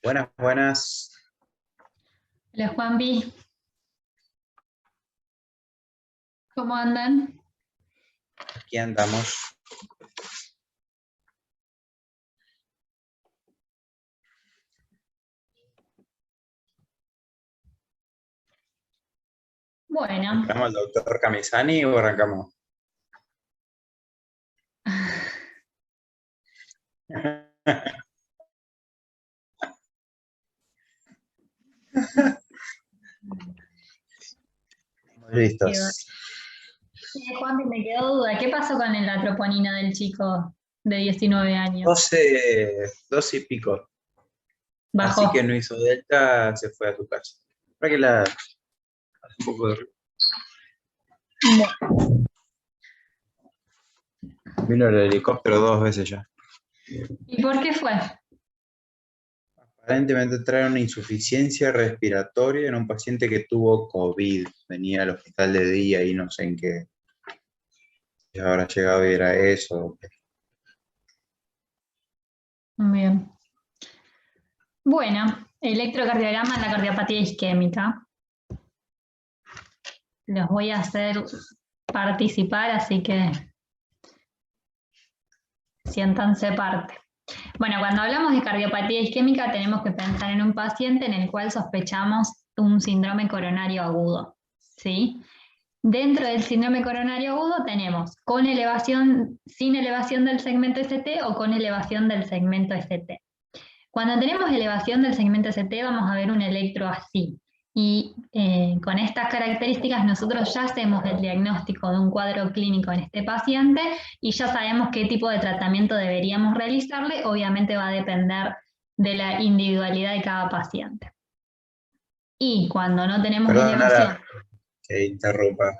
Buenas, buenas. Hola Juanpi, ¿cómo andan? Aquí andamos. Bueno, ¿Esperamos al doctor Camisani o arrancamos? Listos. Juanpi, me quedó duda, ¿qué pasó con la troponina del chico de 19 años? 12 y pico. Así que Bajó. no hizo delta, se fue a su casa. Para que la hace un poco de ruido. Bueno, Vino el helicóptero 2 veces ya. ¿y por qué fue? Aparentemente trae una insuficiencia respiratoria en un paciente que tuvo COVID. Venía al hospital de día y no sé en qué. Si habrá llegado y era eso. Bien. Bueno, electrocardiograma en la cardiopatía isquémica. Los voy a hacer participar, así que siéntanse parte. Bueno, cuando hablamos de cardiopatía isquémica tenemos que pensar en un paciente en el cual sospechamos un síndrome coronario agudo, ¿sí? Dentro del síndrome coronario agudo tenemos con elevación, sin elevación del segmento ST o con elevación del segmento ST. Cuando tenemos elevación del segmento ST vamos a ver un electro así. Y con estas características nosotros ya hacemos el diagnóstico de un cuadro clínico en este paciente y ya sabemos qué tipo de tratamiento deberíamos realizarle. Obviamente va a depender de la individualidad de cada paciente. Y cuando no tenemos Perdón, elevación, Nara, que interrumpa.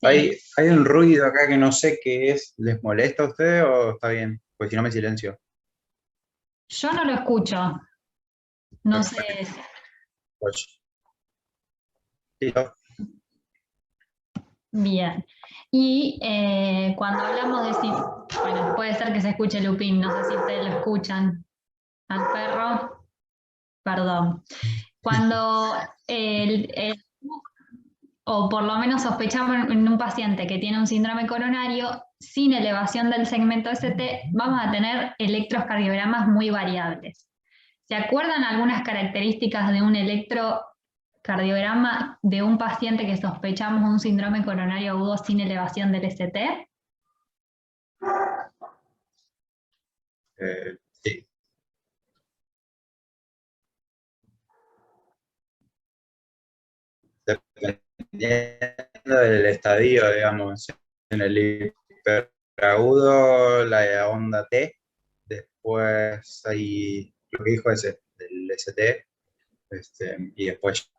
sí, Hay un ruido acá que no sé qué es. ¿Les molesta a ustedes o está bien? Pues si no me silencio. yo no lo escucho, no sé. Pues, listo. Bien. Y cuando hablamos de bueno, puede ser que se escuche Lupín, no sé si ustedes lo escuchan al perro, perdón. Cuando o por lo menos sospechamos en un paciente que tiene un síndrome coronario sin elevación del segmento ST, vamos a tener electrocardiogramas muy variables. ¿Se acuerdan algunas características de un electrocardiograma de un paciente que sospechamos un síndrome coronario agudo sin elevación del ST? Sí. Dependiendo del estadio, digamos, en el hiperagudo, la onda T, después hay lo que dijo ese, el ST, y después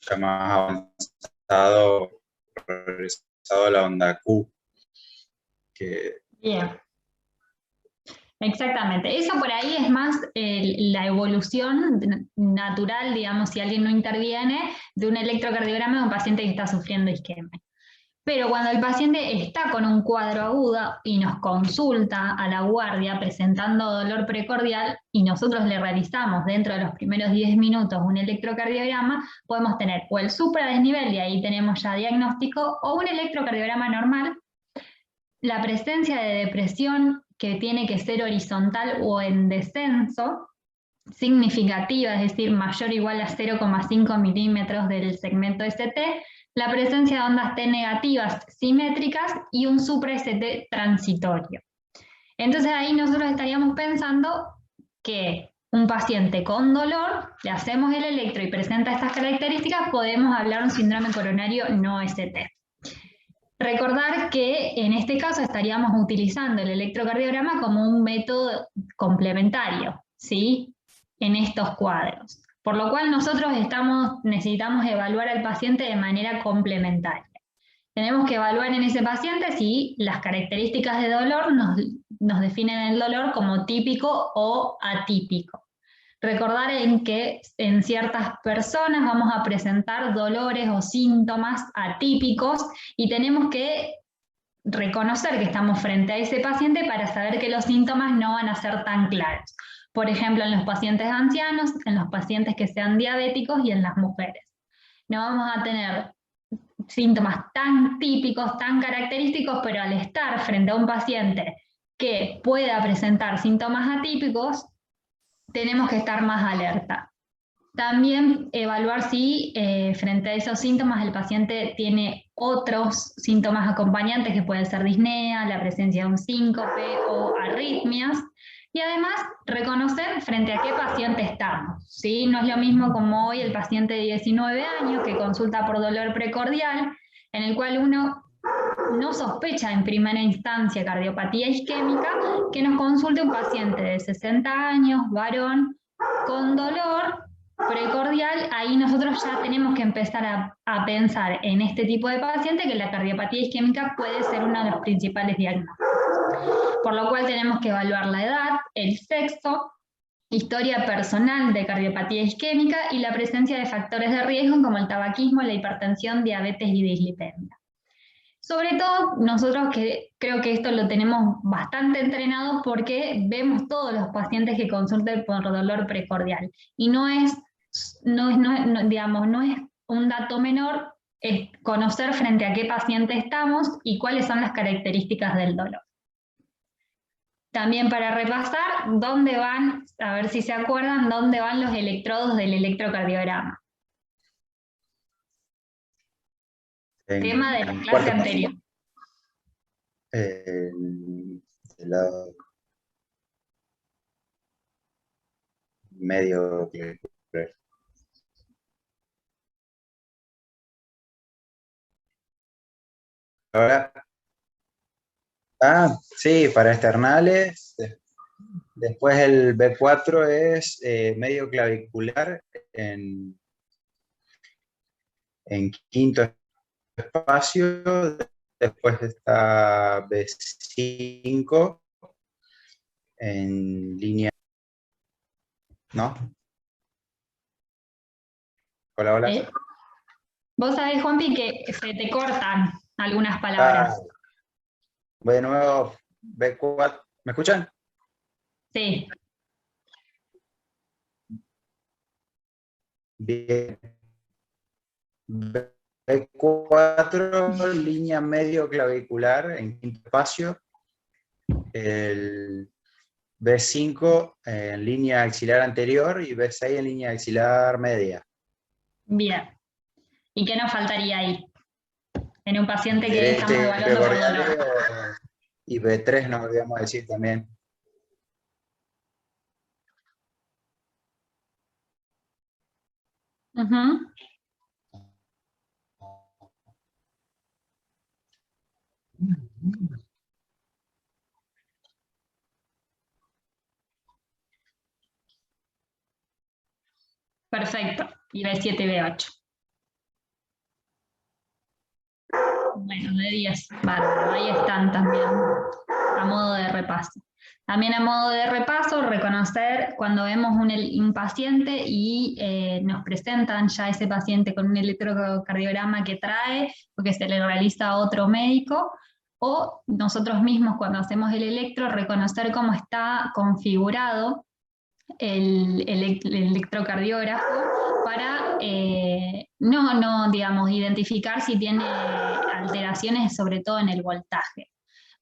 ya más avanzado, progresado la onda Q, que Bien. Exactamente, eso por ahí es más la evolución natural, digamos, si alguien no interviene, de un electrocardiograma de un paciente que está sufriendo isquemia. Pero cuando el paciente está con un cuadro agudo y nos consulta a la guardia presentando dolor precordial y nosotros le realizamos dentro de los primeros 10 minutos un electrocardiograma, podemos tener o el supradesnivel, y ahí tenemos ya diagnóstico, o un electrocardiograma normal. La presencia de depresión que tiene que ser horizontal o en descenso, significativa, es decir, mayor o igual a 0,5 milímetros del segmento ST, la presencia de ondas T negativas simétricas y un supra-ST transitorio. Entonces ahí nosotros estaríamos pensando que un paciente con dolor, le hacemos el electro y presenta estas características, podemos hablar de un síndrome coronario no ST. Recordar que en este caso estaríamos utilizando el electrocardiograma como un método complementario, ¿sí? En estos cuadros. Por lo cual nosotros necesitamos evaluar al paciente de manera complementaria. Tenemos que evaluar en ese paciente si las características de dolor nos definen el dolor como típico o atípico. Recordar en que en ciertas personas vamos a presentar dolores o síntomas atípicos y tenemos que reconocer que estamos frente a ese paciente para saber que los síntomas no van a ser tan claros. por ejemplo, en los pacientes ancianos, en los pacientes que sean diabéticos y en las mujeres. No vamos a tener síntomas tan típicos, tan característicos, pero al estar frente a un paciente que pueda presentar síntomas atípicos, tenemos que estar más alerta. También evaluar si frente a esos síntomas el paciente tiene otros síntomas acompañantes que pueden ser disnea, la presencia de un síncope o arritmias. Y además reconocer frente a qué paciente estamos, ¿sí? No es lo mismo como hoy el paciente de 19 años que consulta por dolor precordial, en el cual uno no sospecha en primera instancia cardiopatía isquémica, que nos consulte un paciente de 60 años, varón, con dolor precordial. Ahí nosotros ya tenemos que empezar a pensar en este tipo de paciente que la cardiopatía isquémica puede ser uno de los principales diagnósticos. Por lo cual tenemos que evaluar la edad, el sexo, historia personal de cardiopatía isquémica y la presencia de factores de riesgo como el tabaquismo, la hipertensión, diabetes y dislipemia. Sobre todo, nosotros creo que esto lo tenemos bastante entrenado porque vemos todos los pacientes que consultan por dolor precordial. Y no es un dato menor conocer frente a qué paciente estamos y cuáles son las características del dolor. También para repasar, ¿dónde van? A ver si se acuerdan, ¿dónde van los electrodos del electrocardiograma? Tema de la clase anterior. Del lado medio. Ahora, sí, para externales. Después el B4 es medio clavicular en quinto espacio. Después está B5 en línea. ¿No? Hola, hola. Vos sabés, Juanpi, que se te cortan algunas palabras. Voy de nuevo, B4. ¿Me escuchan? Sí. Bien. B4, línea medio clavicular en quinto espacio. El B5 en línea axilar anterior y B6 en línea axilar media. Bien. ¿Y qué nos faltaría ahí? En un paciente que estamos evaluando por dolor. Y B3 nos olvidamos decir también. Perfecto. Y B7 y B8. Bueno, de 10. Bárbaro. Ahí están también a modo de repaso. También a modo de repaso, reconocer cuando vemos un paciente y nos presentan ya ese paciente con un electrocardiograma que trae o que se le realiza a otro médico, o nosotros mismos cuando hacemos el electro, reconocer cómo está configurado el electrocardiógrafo para identificar si tiene alteraciones, sobre todo en el voltaje.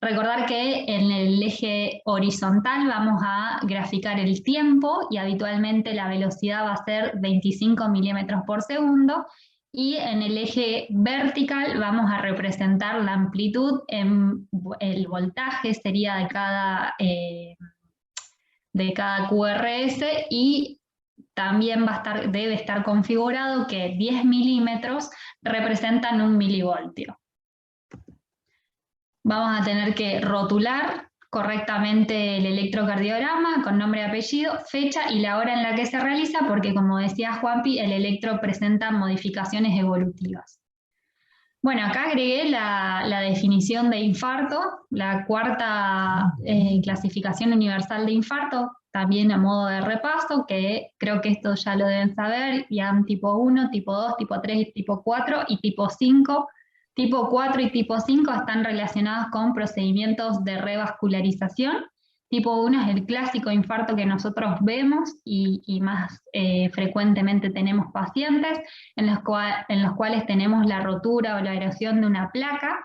Recordar que en el eje horizontal vamos a graficar el tiempo y habitualmente la velocidad va a ser 25 milímetros por segundo, y en el eje vertical vamos a representar la amplitud en el voltaje, sería de cada QRS, y también debe estar configurado que 10 milímetros representan 1 milivoltio. Vamos a tener que rotular correctamente el electrocardiograma con nombre y apellido, fecha y la hora en la que se realiza, porque como decía Juanpi, el electro presenta modificaciones evolutivas. Bueno, acá agregué la definición de infarto, la cuarta clasificación universal de infarto, también a modo de repaso, que creo que esto ya lo deben saber, IAM tipo 1, tipo 2, tipo 3, tipo 4 y tipo 5. Tipo 4 y tipo 5 están relacionados con procedimientos de revascularización, Tipo 1 es el clásico infarto que nosotros vemos y más frecuentemente tenemos pacientes en los cuales tenemos la rotura o la erosión de una placa.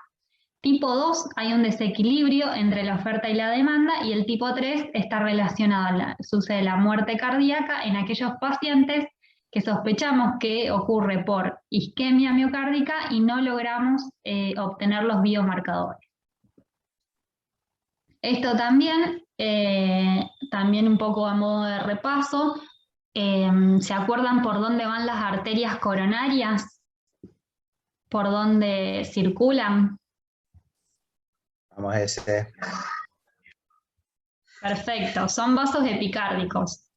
Tipo 2 hay un desequilibrio entre la oferta y la demanda, y el tipo 3 está relacionado, sucede la muerte cardíaca en aquellos pacientes que sospechamos que ocurre por isquemia miocárdica y no logramos obtener los biomarcadores. Esto también, también un poco a modo de repaso, ¿se acuerdan por dónde van las arterias coronarias? ¿Por dónde circulan? Vamos a ese. Perfecto, son vasos epicárdicos.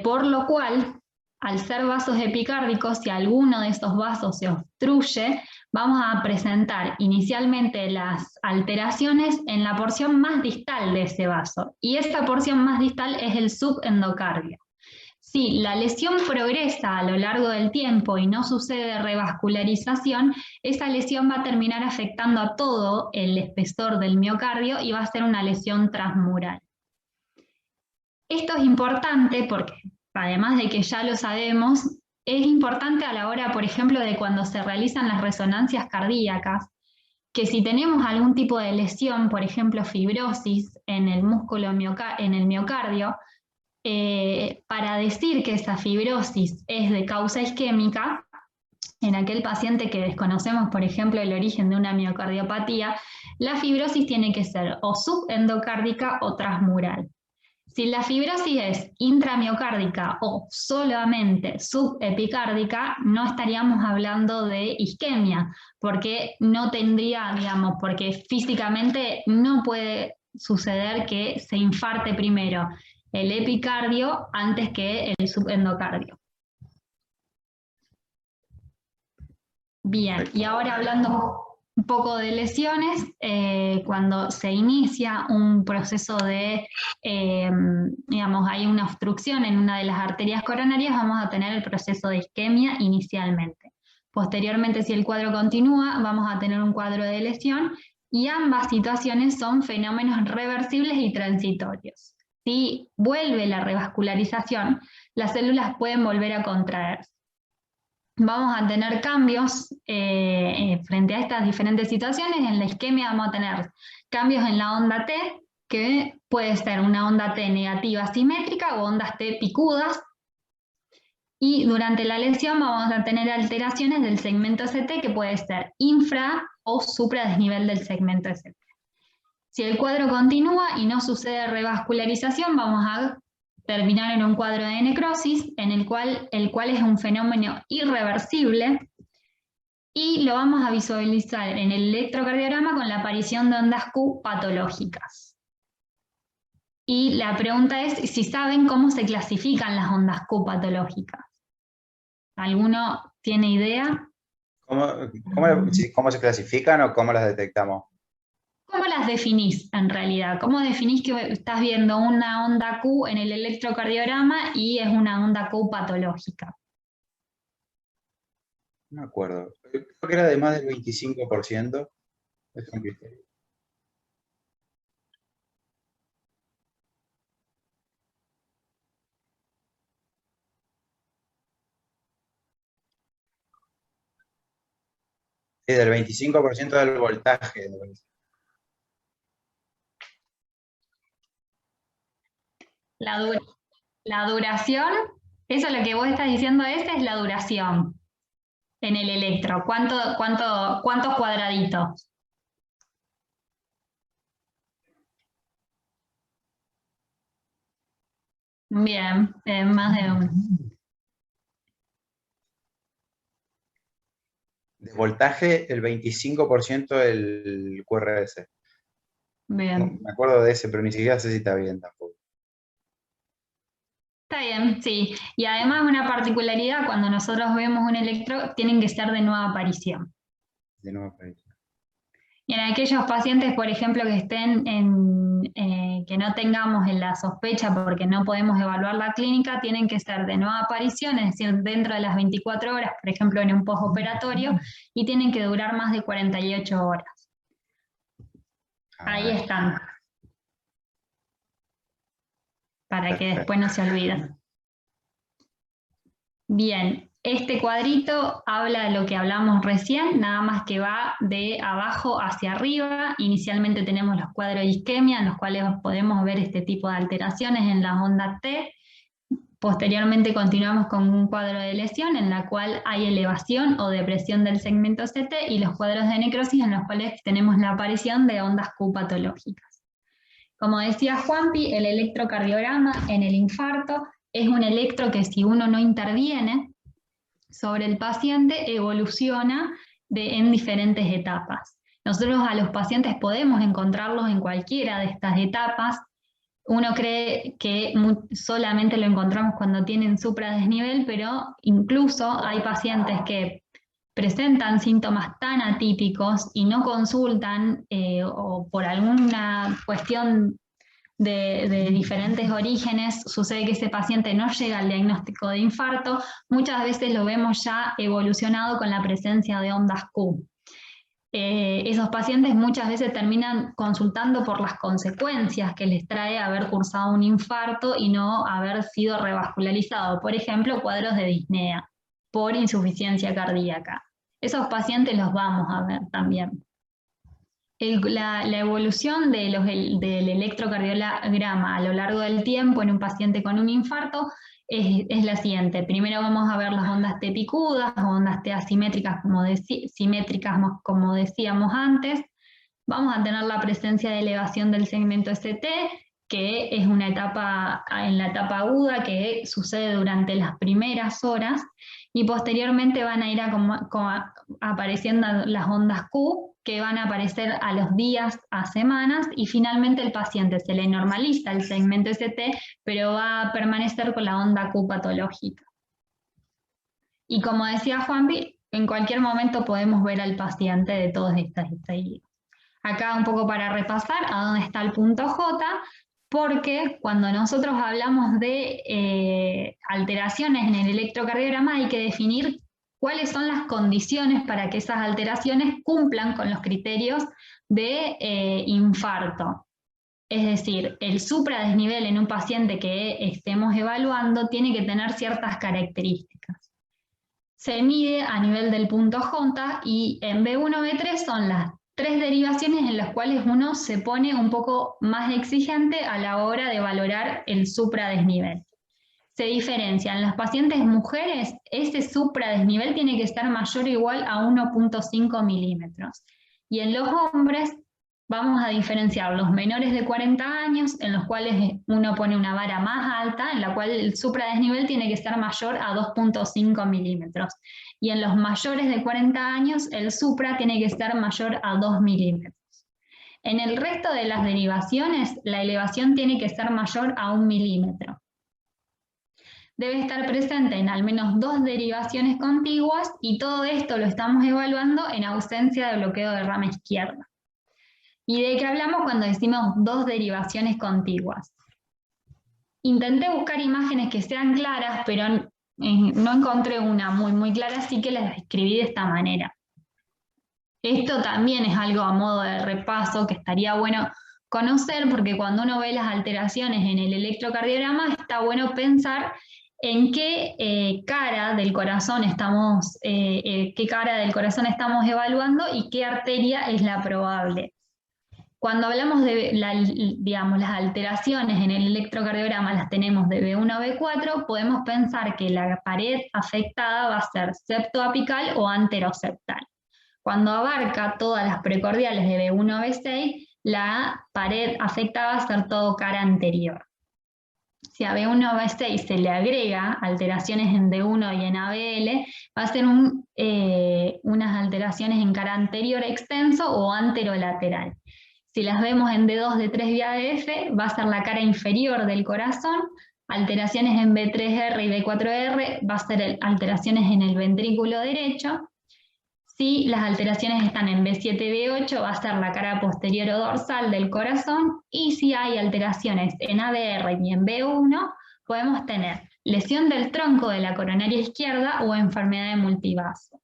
Por lo cual, al ser vasos epicárdicos, si alguno de estos vasos se obstruye, vamos a presentar inicialmente las alteraciones en la porción más distal de ese vaso. Y esta porción más distal es el subendocardio. Si la lesión progresa a lo largo del tiempo y no sucede revascularización, esa lesión va a terminar afectando a todo el espesor del miocardio y va a ser una lesión transmural. Esto es importante porque, además de que ya lo sabemos, es importante a la hora, por ejemplo, de cuando se realizan las resonancias cardíacas, que si tenemos algún tipo de lesión, por ejemplo, fibrosis en el músculo en el miocardio, para decir que esa fibrosis es de causa isquémica, en aquel paciente que desconocemos, por ejemplo, el origen de una miocardiopatía, la fibrosis tiene que ser o subendocárdica o transmural. Si la fibrosis es intramiocárdica o solamente subepicárdica, no estaríamos hablando de isquemia, porque no tendría, digamos, porque físicamente no puede suceder que se infarte primero el epicardio antes que el subendocardio. Bien, y ahora hablando un poco de lesiones, cuando se inicia un proceso de, digamos, hay una obstrucción en una de las arterias coronarias, vamos a tener el proceso de isquemia inicialmente. Posteriormente, si el cuadro continúa, vamos a tener un cuadro de lesión, y ambas situaciones son fenómenos reversibles y transitorios. Si vuelve la revascularización, las células pueden volver a contraerse. Vamos a tener cambios frente a estas diferentes situaciones. En la isquemia vamos a tener cambios en la onda T, que puede ser una onda T negativa simétrica o ondas T picudas. Y durante la lesión vamos a tener alteraciones del segmento ST, que puede ser infra o supradesnivel del segmento ST. Si el cuadro continúa y no sucede revascularización, vamos a terminar en un cuadro de necrosis, en el cual es un fenómeno irreversible, y lo vamos a visualizar en el electrocardiograma con la aparición de ondas Q patológicas. Y la pregunta es si saben cómo se clasifican las ondas Q patológicas. ¿Alguno tiene idea? ¿Cómo se clasifican o cómo las detectamos? ¿Cómo las definís en realidad? ¿Cómo definís que estás viendo una onda Q en el electrocardiograma y es una onda Q patológica? No me acuerdo. Creo que era de más del 25%. Es un criterio. Sí, del 25% del voltaje. La duración, eso lo que vos estás diciendo es la duración en el electro. ¿Cuántos cuadraditos? Bien, más de uno. De voltaje, el 25% del QRS. Bien. No, me acuerdo de ese, pero ni siquiera sé si está bien tampoco. Está bien, sí. Y además una particularidad, cuando nosotros vemos un electro, tienen que ser de nueva aparición. De nuevo, para ahí. Y en aquellos pacientes, por ejemplo, que estén que no tengamos en la sospecha porque no podemos evaluar la clínica, tienen que ser de nueva aparición, es decir, dentro de las 24 horas, por ejemplo, en un postoperatorio, y tienen que durar más de 48 horas. Ahí están. para que Perfecto. después no se olviden. Bien, este cuadrito habla de lo que hablamos recién, nada más que va de abajo hacia arriba. Inicialmente tenemos los cuadros de isquemia, en los cuales podemos ver este tipo de alteraciones en las ondas T. Posteriormente continuamos con un cuadro de lesión en la cual hay elevación o depresión del segmento CT y los cuadros de necrosis en los cuales tenemos la aparición de ondas Q patológicas. Como decía Juanpi, el electrocardiograma en el infarto es un electro que si uno no interviene sobre el paciente evoluciona en diferentes etapas. Nosotros a los pacientes podemos encontrarlos en cualquiera de estas etapas. Uno cree que solamente lo encontramos cuando tienen supradesnivel, pero incluso hay pacientes que presentan síntomas tan atípicos y no consultan o por alguna cuestión de diferentes orígenes, sucede que ese paciente no llega al diagnóstico de infarto, muchas veces lo vemos ya evolucionado con la presencia de ondas Q. Esos pacientes muchas veces terminan consultando por las consecuencias que les trae haber cursado un infarto y no haber sido revascularizado. Por ejemplo, cuadros de disnea por insuficiencia cardíaca. Esos pacientes los vamos a ver también. La evolución del electrocardiograma a lo largo del tiempo en un paciente con un infarto es la siguiente. Primero vamos a ver las ondas T picudas o ondas T asimétricas simétricas, como decíamos antes. Vamos a tener la presencia de elevación del segmento ST, que es una etapa en la etapa aguda que sucede durante las primeras horas, y posteriormente van a ir apareciendo las ondas Q, que van a aparecer a los días, a semanas, y finalmente el paciente se le normaliza el segmento ST, pero va a permanecer con la onda Q patológica. Y como decía Juanpi, en cualquier momento podemos ver al paciente de todos estos estadios. Acá un poco para repasar a dónde está el punto J, porque cuando nosotros hablamos de alteraciones en el electrocardiograma hay que definir cuáles son las condiciones para que esas alteraciones cumplan con los criterios de infarto. Es decir, el supradesnivel en un paciente que estemos evaluando tiene que tener ciertas características. Se mide a nivel del punto J y en B1, B3 son las 3 derivaciones en las cuales uno se pone un poco más exigente a la hora de valorar el supradesnivel. Se diferencia en las pacientes mujeres, ese supradesnivel tiene que estar mayor o igual a 1.5 milímetros. Y en los hombres vamos a diferenciar los menores de 40 años, en los cuales uno pone una vara más alta, en la cual el supradesnivel tiene que estar mayor a 2.5 milímetros. Y en los mayores de 40 años, el supra tiene que estar mayor a 2 milímetros. En el resto de las derivaciones, la elevación tiene que ser mayor a 1 milímetro. Debe estar presente en al menos 2 derivaciones contiguas y todo esto lo estamos evaluando en ausencia de bloqueo de rama izquierda. ¿Y de qué hablamos cuando decimos 2 derivaciones contiguas? Intenté buscar imágenes que sean claras, pero no encontré una muy clara, así que las describí de esta manera. Esto también es algo a modo de repaso que estaría bueno conocer, porque cuando uno ve las alteraciones en el electrocardiograma, está bueno pensar en qué cara del corazón estamos evaluando y qué arteria es la probable. Cuando hablamos de las alteraciones en el electrocardiograma, las tenemos de B1 a B4, podemos pensar que la pared afectada va a ser septoapical o anteroseptal. Cuando abarca todas las precordiales de B1 a B6, la pared afectada va a ser todo cara anterior. Si a B1 a B6 se le agrega alteraciones en D1 y en ABL, va a ser unas alteraciones en cara anterior extenso o anterolateral. Si las vemos en D2, D3 y ADF, va a ser la cara inferior del corazón. Alteraciones en B3R y B4R va a ser alteraciones en el ventrículo derecho. Si las alteraciones están en B7 y B8, va a ser la cara posterior o dorsal del corazón. Y si hay alteraciones en ABR y en B1, podemos tener lesión del tronco de la coronaria izquierda o enfermedad de multivaso.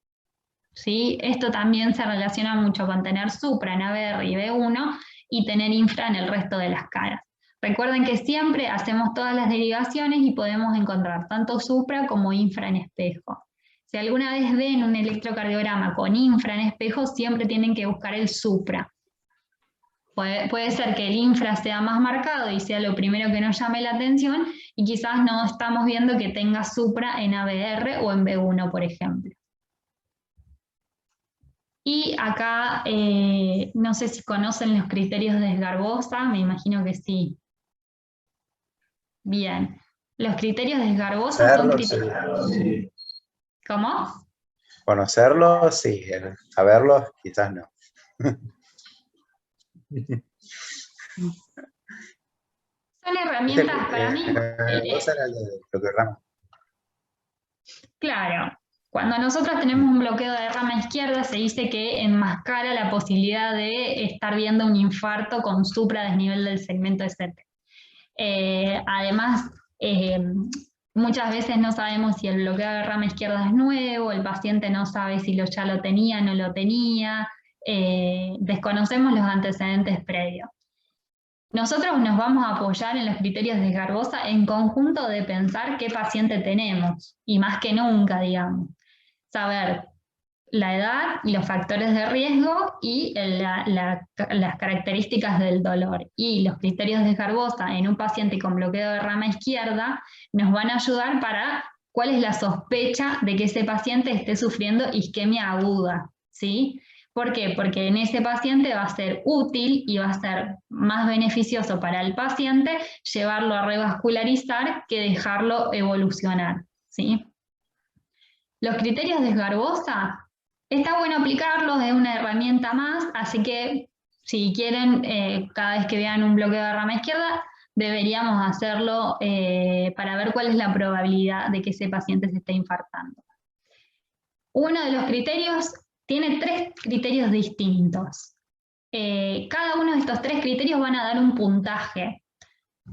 ¿Sí? Esto también se relaciona mucho con tener supra en ABR y B1 y tener infra en el resto de las caras. Recuerden que siempre hacemos todas las derivaciones y podemos encontrar tanto supra como infra en espejo. Si alguna vez ven un electrocardiograma con infra en espejo, siempre tienen que buscar el supra. Puede ser que el infra sea más marcado y sea lo primero que nos llame la atención, y quizás no estamos viendo que tenga supra en ABR o en B1, por ejemplo. Y acá, no sé si conocen los criterios de Esgarbosa, me imagino que sí. Bien. Los criterios de Esgarbosa son criterios... Sí. ¿Cómo? Conocerlos, sí, saberlos, quizás no. Son herramientas para mí. Cosa era el programa. Claro, cuando nosotros tenemos un bloqueo de rama izquierda, se dice que enmascara la posibilidad de estar viendo un infarto con supradesnivel del segmento ST. Además, muchas veces no sabemos si el bloqueo de rama izquierda es nuevo, el paciente no sabe si ya lo tenía, no lo tenía, desconocemos los antecedentes previos. Nosotros nos vamos a apoyar en los criterios de Esgarbosa en conjunto de pensar qué paciente tenemos, y más que nunca, digamos. Saber la edad, los factores de riesgo y las características del dolor. Y los criterios de Esgarbosa en un paciente con bloqueo de rama izquierda nos van a ayudar para cuál es la sospecha de que ese paciente esté sufriendo isquemia aguda, ¿sí? ¿Por qué? Porque en ese paciente va a ser útil y va a ser más beneficioso para el paciente llevarlo a revascularizar que dejarlo evolucionar, ¿sí? Los criterios de Esgarbosa, está bueno aplicarlos, es una herramienta más, así que si quieren, cada vez que vean un bloqueo de rama izquierda, deberíamos hacerlo para ver cuál es la probabilidad de que ese paciente se esté infartando. Uno de los criterios tiene 3 criterios distintos. Cada uno de estos 3 criterios van a dar un puntaje.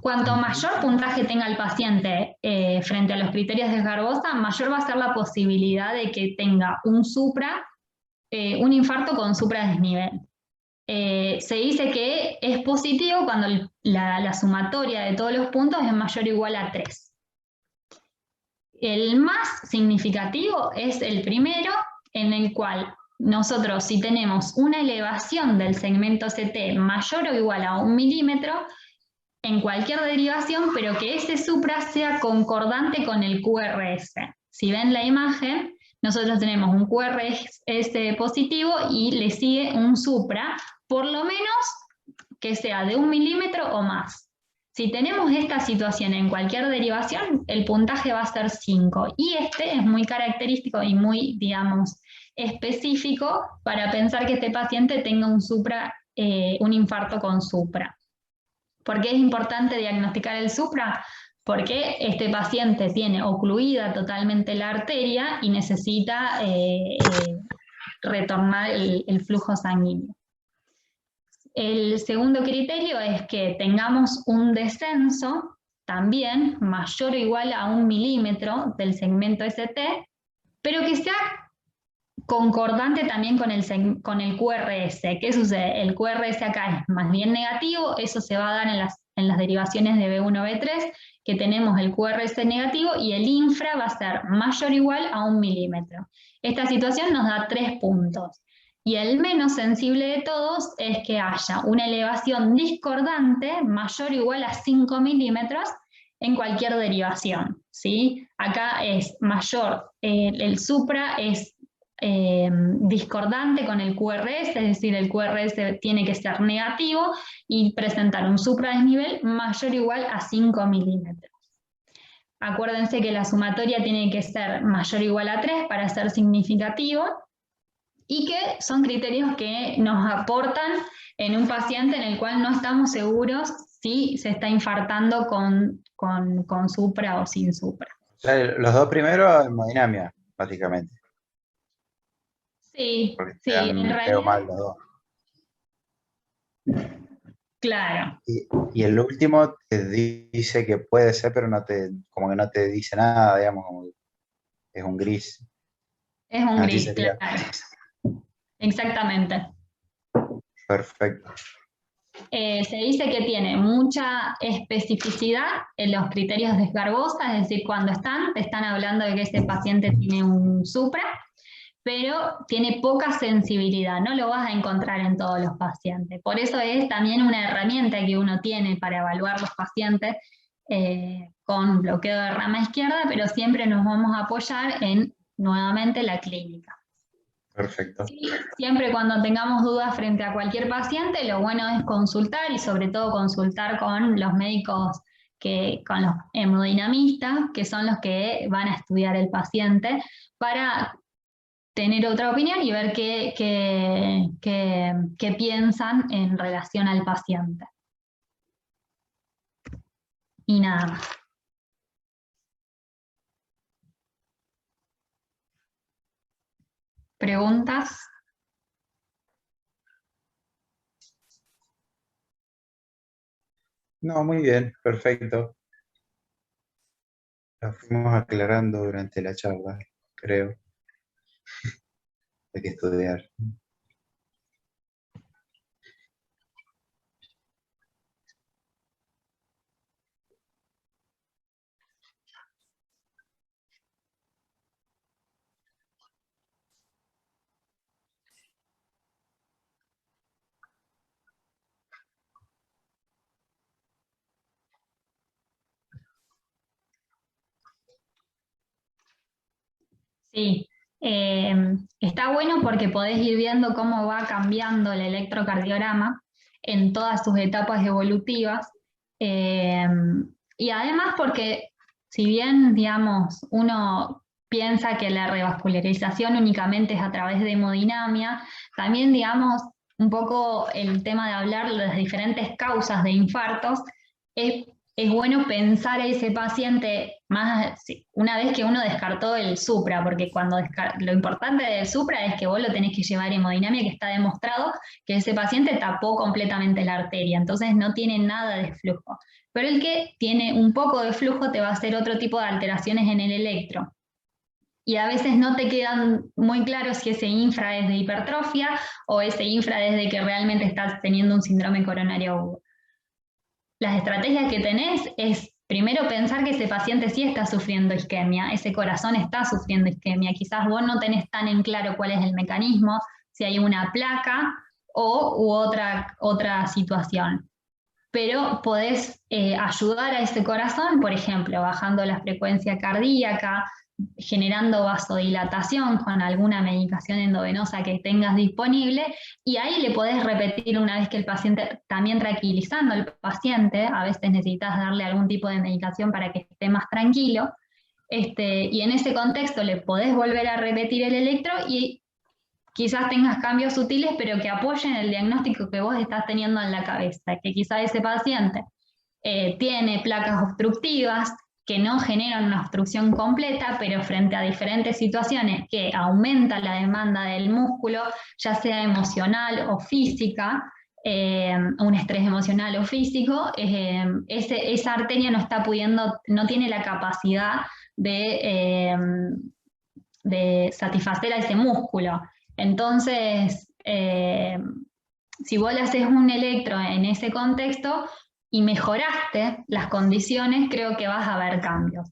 Cuanto mayor puntaje tenga el paciente frente a los criterios de Esgarbosa, mayor va a ser la posibilidad de que tenga un infarto con supradesnivel. Se dice que es positivo cuando la sumatoria de todos los puntos es mayor o igual a 3. El más significativo es el primero, en el cual nosotros, si tenemos una elevación del segmento CT mayor o igual a 1 milímetro, en cualquier derivación, pero que ese supra sea concordante con el QRS. Si ven la imagen, nosotros tenemos un QRS positivo y le sigue un supra, por lo menos que sea de 1 milímetro o más. Si tenemos esta situación en cualquier derivación, el puntaje va a ser 5. Y este es muy característico y muy, digamos, específico para pensar que este paciente tenga un infarto con supra. ¿Por qué es importante diagnosticar el supra? Porque este paciente tiene ocluida totalmente la arteria y necesita retornar el flujo sanguíneo. El segundo criterio es que tengamos un descenso también mayor o igual a 1 milímetro del segmento ST, pero que sea concordante también con el QRS. ¿Qué sucede? El QRS acá es más bien negativo, eso se va a dar en las derivaciones de B1, B3, que tenemos el QRS negativo y el infra va a ser mayor o igual a 1 milímetro. Esta situación nos da 3 puntos. Y el menos sensible de todos es que haya una elevación discordante mayor o igual a 5 milímetros en cualquier derivación, ¿sí? Acá es mayor, el supra es discordante con el QRS, es decir, el QRS tiene que ser negativo y presentar un supradesnivel mayor o igual a 5 milímetros. Acuérdense que la sumatoria tiene que ser mayor o igual a 3 para ser significativo y que son criterios que nos aportan en un paciente en el cual no estamos seguros si se está infartando con supra o sin supra. O sea, los dos primeros, hemodinamia, básicamente. Sí, Porque sí, en quedan realidad, feo mal los dos. claro. Y el último te dice que puede ser, pero como que no te dice nada, digamos, como que es un gris. Es un Así gris, sería. claro. Exactamente. Perfecto. Se dice que tiene mucha especificidad en los criterios de Sgarbosa, es decir, cuando te están hablando de que ese paciente tiene un supra, pero tiene poca sensibilidad, no lo vas a encontrar en todos los pacientes. Por eso es también una herramienta que uno tiene para evaluar los pacientes con bloqueo de rama izquierda, pero siempre nos vamos a apoyar en, nuevamente, la clínica. Perfecto. Sí, siempre cuando tengamos dudas frente a cualquier paciente, lo bueno es consultar y sobre todo consultar con los médicos, con los hemodinamistas, que son los que van a estudiar el paciente, para tener otra opinión y ver qué piensan en relación al paciente. Y nada más. ¿Preguntas? No, muy bien, perfecto. La fuimos aclarando durante la charla, creo. Hay que estudiar. Sí, está bueno porque podés ir viendo cómo va cambiando el electrocardiograma en todas sus etapas evolutivas. eh, y además porque si bien, digamos, uno piensa que la revascularización únicamente es a través de hemodinamia, también, digamos, un poco el tema de hablar de las diferentes causas de infartos es bueno pensar a ese paciente más una vez que uno descartó el supra, porque lo importante del supra es que vos lo tenés que llevar a hemodinamia, que está demostrado que ese paciente tapó completamente la arteria, entonces no tiene nada de flujo. Pero el que tiene un poco de flujo te va a hacer otro tipo de alteraciones en el electro. Y a veces no te quedan muy claros si ese infra es de hipertrofia o ese infra es de que realmente estás teniendo un síndrome coronario agudo. Las estrategias que tenés es primero pensar que ese paciente sí está sufriendo isquemia, ese corazón está sufriendo isquemia, quizás vos no tenés tan en claro cuál es el mecanismo, si hay una placa u otra situación. Pero podés ayudar a ese corazón, por ejemplo, bajando la frecuencia cardíaca, generando vasodilatación con alguna medicación endovenosa que tengas disponible, y ahí le podés repetir una vez que el paciente, también tranquilizando al paciente, a veces necesitas darle algún tipo de medicación para que esté más tranquilo, y en ese contexto le podés volver a repetir el electro y quizás tengas cambios sutiles, pero que apoyen el diagnóstico que vos estás teniendo en la cabeza, que quizás ese paciente tiene placas obstructivas, que no generan una obstrucción completa, pero frente a diferentes situaciones que aumentan la demanda del músculo, ya sea emocional o física, un estrés emocional o físico, esa arteria no está pudiendo, no tiene la capacidad de satisfacer a ese músculo. Entonces, si vos le haces un electro en ese contexto, y mejoraste las condiciones, creo que vas a ver cambios.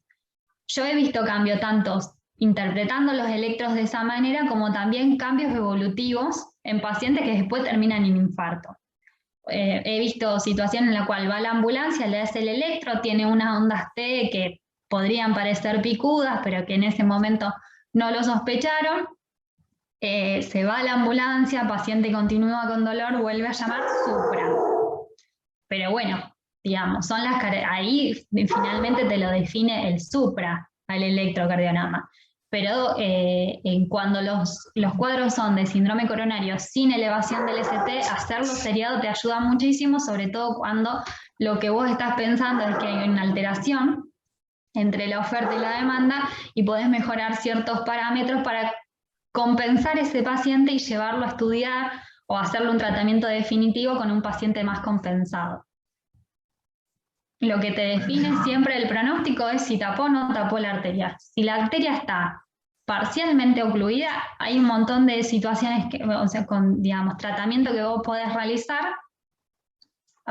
Yo he visto cambios tantos interpretando los electros de esa manera, como también cambios evolutivos en pacientes que después terminan en infarto. He visto situaciones en la cual va a la ambulancia, le hace el electro, tiene unas ondas T que podrían parecer picudas, pero que en ese momento no lo sospecharon. Se va a la ambulancia, paciente continúa con dolor, vuelve a llamar supra. Pero bueno, digamos, ahí finalmente te lo define el supra al electrocardiograma. Pero cuando los cuadros son de síndrome coronario sin elevación del ST, hacerlo seriado te ayuda muchísimo, sobre todo cuando lo que vos estás pensando es que hay una alteración entre la oferta y la demanda y podés mejorar ciertos parámetros para compensar ese paciente y llevarlo a estudiar o hacerle un tratamiento definitivo con un paciente más compensado. Lo que te define siempre el pronóstico es si tapó o no tapó la arteria. Si la arteria está parcialmente ocluida, hay un montón de situaciones, o sea, con, digamos, tratamiento que vos podés realizar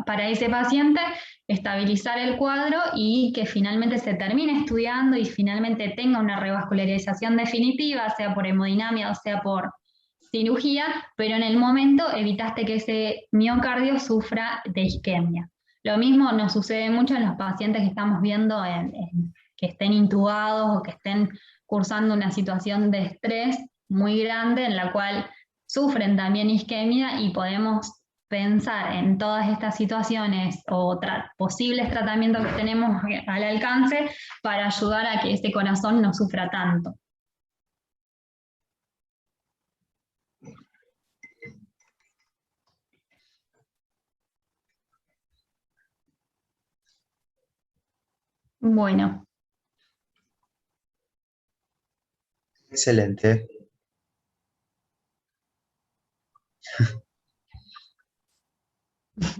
para ese paciente, estabilizar el cuadro y que finalmente se termine estudiando y finalmente tenga una revascularización definitiva, sea por hemodinamia o sea por cirugía, pero en el momento evitaste que ese miocardio sufra de isquemia. Lo mismo nos sucede mucho en los pacientes que estamos viendo que estén intubados o que estén cursando una situación de estrés muy grande en la cual sufren también isquemia y podemos pensar en todas estas situaciones o posibles tratamientos que tenemos al alcance para ayudar a que este corazón no sufra tanto. Bueno. Excelente.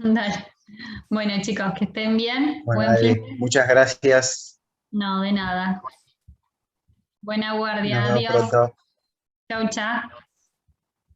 Dale. Bueno, chicos, que estén bien. Bueno, Buen fin. muchas gracias. No, de nada. Buena Nos guardia. vemos Adiós. pronto. Chau, chau.